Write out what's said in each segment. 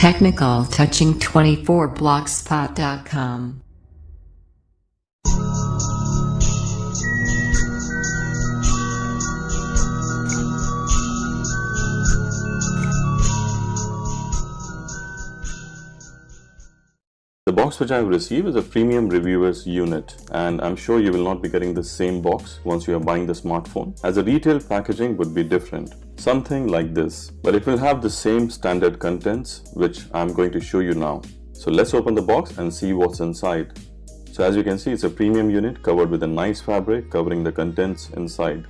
Technical Touching 24 blogspot.com. The box which I have received is a premium reviewer's unit, and I'm sure you will not be getting the same box once you are buying the smartphone, as the retail packaging would be different. Something like this, but it will have the same standard contents which I'm going to show you now. So let's open the box and see what's inside. So as you can see, it's a premium unit covered with a nice fabric covering the contents inside.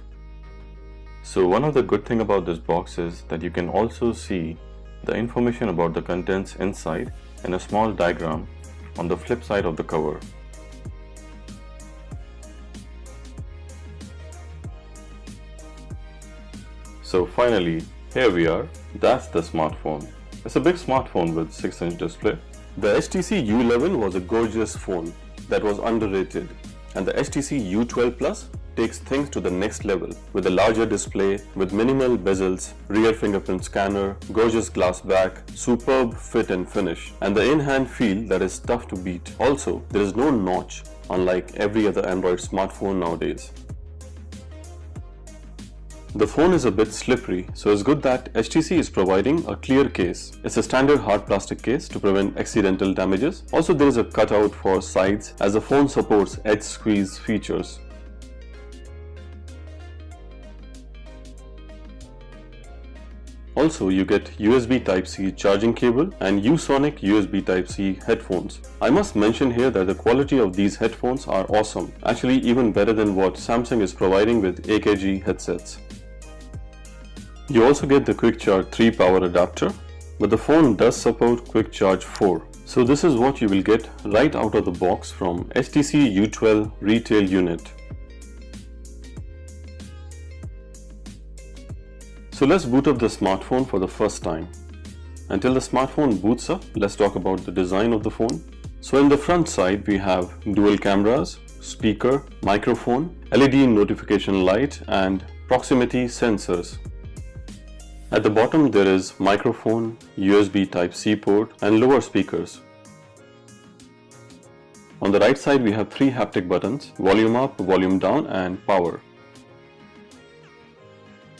So one of the good things about this box is that you can also see the information about the contents inside in a small diagram on the flip side of the cover. So finally, here we are. That's the smartphone. It's a big smartphone with 6-inch display. The HTC U11 was a gorgeous phone that was underrated, and the HTC U12 Plus takes things to the next level with a larger display, with minimal bezels, rear fingerprint scanner, gorgeous glass back, superb fit and finish, and the in-hand feel that is tough to beat. Also, there is no notch, unlike every other Android smartphone nowadays. The phone is a bit slippery, so it's good that HTC is providing a clear case. It's a standard hard plastic case to prevent accidental damages. Also, there is a cutout for sides as the phone supports edge squeeze features. Also, you get USB Type-C charging cable and Usonic USB Type-C headphones. I must mention here that the quality of these headphones are awesome, actually even better than what Samsung is providing with AKG headsets. You also get the Quick Charge 3 power adapter, but the phone does support Quick Charge 4. So this is what you will get right out of the box from HTC U12 retail unit. So let's boot up the smartphone for the first time. Until the smartphone boots up, let's talk about the design of the phone. So in the front side, we have dual cameras, speaker, microphone, LED notification light, and proximity sensors. At the bottom, there is microphone, USB Type-C port, and lower speakers. On the right side, we have 3 haptic buttons: volume up, volume down, and power.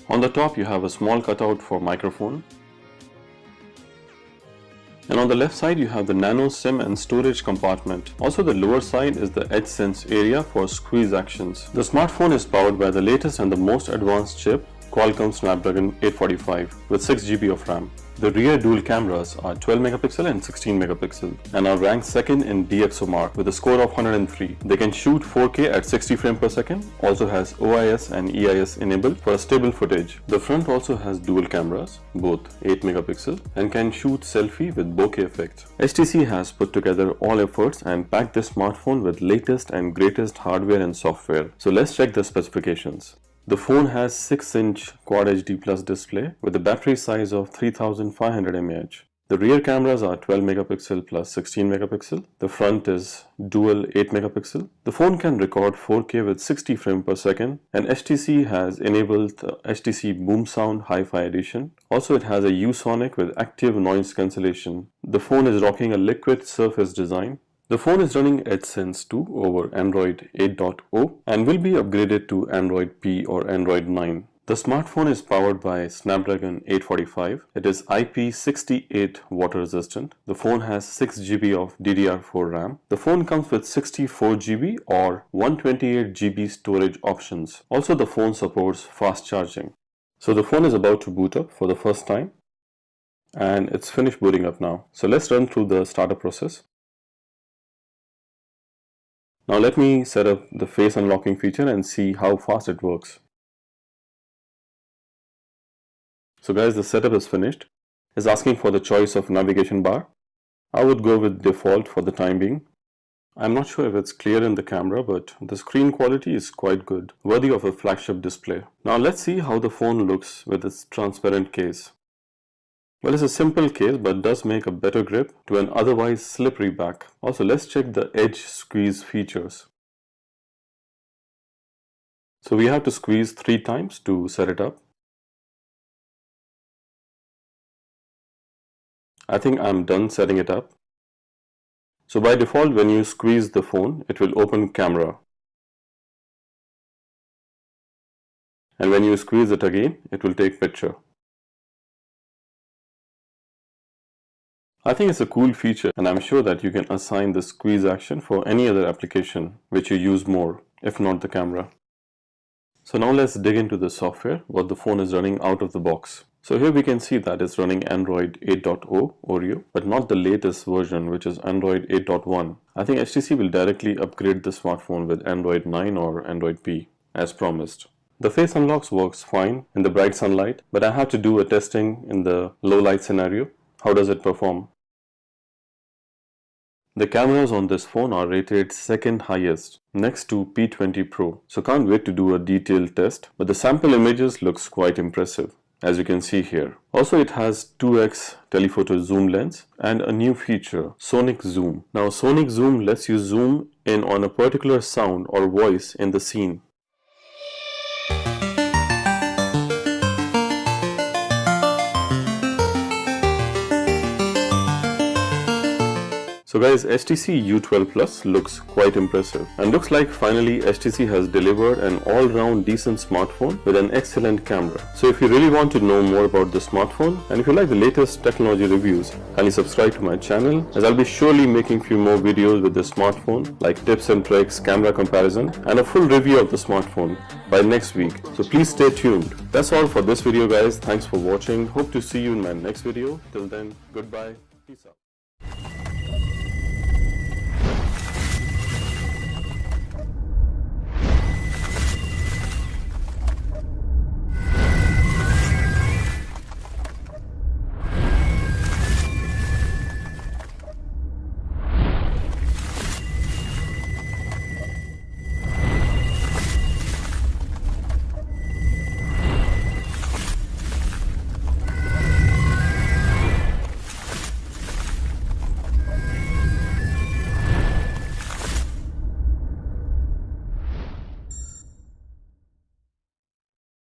On the top, you have a small cutout for microphone. And on the left side, you have the nano SIM and storage compartment. Also, the lower side is the edge sense area for squeeze actions. The smartphone is powered by the latest and the most advanced chip, Qualcomm Snapdragon 845 with 6 GB of RAM. The rear dual cameras are 12 megapixel and 16 megapixel and are ranked second in DxOMark with a score of 103. They can shoot 4K at 60 frames per second, also has OIS and EIS enabled for a stable footage. The front also has dual cameras, both 8 megapixel, and can shoot selfie with bokeh effect. HTC has put together all efforts and packed this smartphone with latest and greatest hardware and software. So let's check the specifications. The phone has 6-inch Quad HD Plus display with a battery size of 3500 mAh. The rear cameras are 12 megapixel plus 16 megapixel. The front is dual 8 megapixel. The phone can record 4K with 60 frames per second, and HTC has enabled the HTC Boom Sound Hi-Fi edition. Also, it has a Usonic with active noise cancellation. The phone is rocking a liquid surface design. The phone is running EdgeSense 2 over Android 8.0 and will be upgraded to Android P or Android 9. The smartphone is powered by Snapdragon 845. It is IP68 water resistant. The phone has 6 GB of DDR4 RAM. The phone comes with 64 GB or 128 GB storage options. Also, the phone supports fast charging. So the phone is about to boot up for the first time, and it's finished booting up now. So let's run through the startup process. Now let me set up the face unlocking feature and see how fast it works. So guys, the setup is finished. It's asking for the choice of navigation bar. I would go with default for the time being. I'm not sure if it's clear in the camera, but the screen quality is quite good, worthy of a flagship display. Now let's see how the phone looks with its transparent case. Well, it's a simple case but does make a better grip to an otherwise slippery back. Also, let's check the edge squeeze features. So we have to squeeze 3 times to set it up. I think I'm done setting it up. So by default, when you squeeze the phone, it will open camera. And when you squeeze it again, it will take picture. I think it's a cool feature, and I'm sure that you can assign the squeeze action for any other application which you use more, if not the camera. So now let's dig into the software, what the phone is running out of the box. So here we can see that it's running Android 8.0 Oreo, but not the latest version, which is Android 8.1. I think HTC will directly upgrade the smartphone with Android 9 or Android P, as promised. The face unlocks works fine in the bright sunlight, but I have to do a testing in the low light scenario. How does it perform? The cameras on this phone are rated second highest, next to P20 Pro, so can't wait to do a detailed test, but the sample images looks quite impressive, as you can see here. Also, it has 2x telephoto zoom lens and a new feature, sonic zoom. Now sonic zoom lets you zoom in on a particular sound or voice in the scene. So guys, HTC U12 Plus looks quite impressive, and looks like finally HTC has delivered an all-round decent smartphone with an excellent camera. So if you really want to know more about the smartphone, and if you like the latest technology reviews, kindly subscribe to my channel, as I'll be surely making few more videos with the smartphone, like tips and tricks, camera comparison, and a full review of the smartphone by next week. So please stay tuned. That's all for this video guys. Thanks for watching. Hope to see you in my next video. Till then, goodbye. Peace out.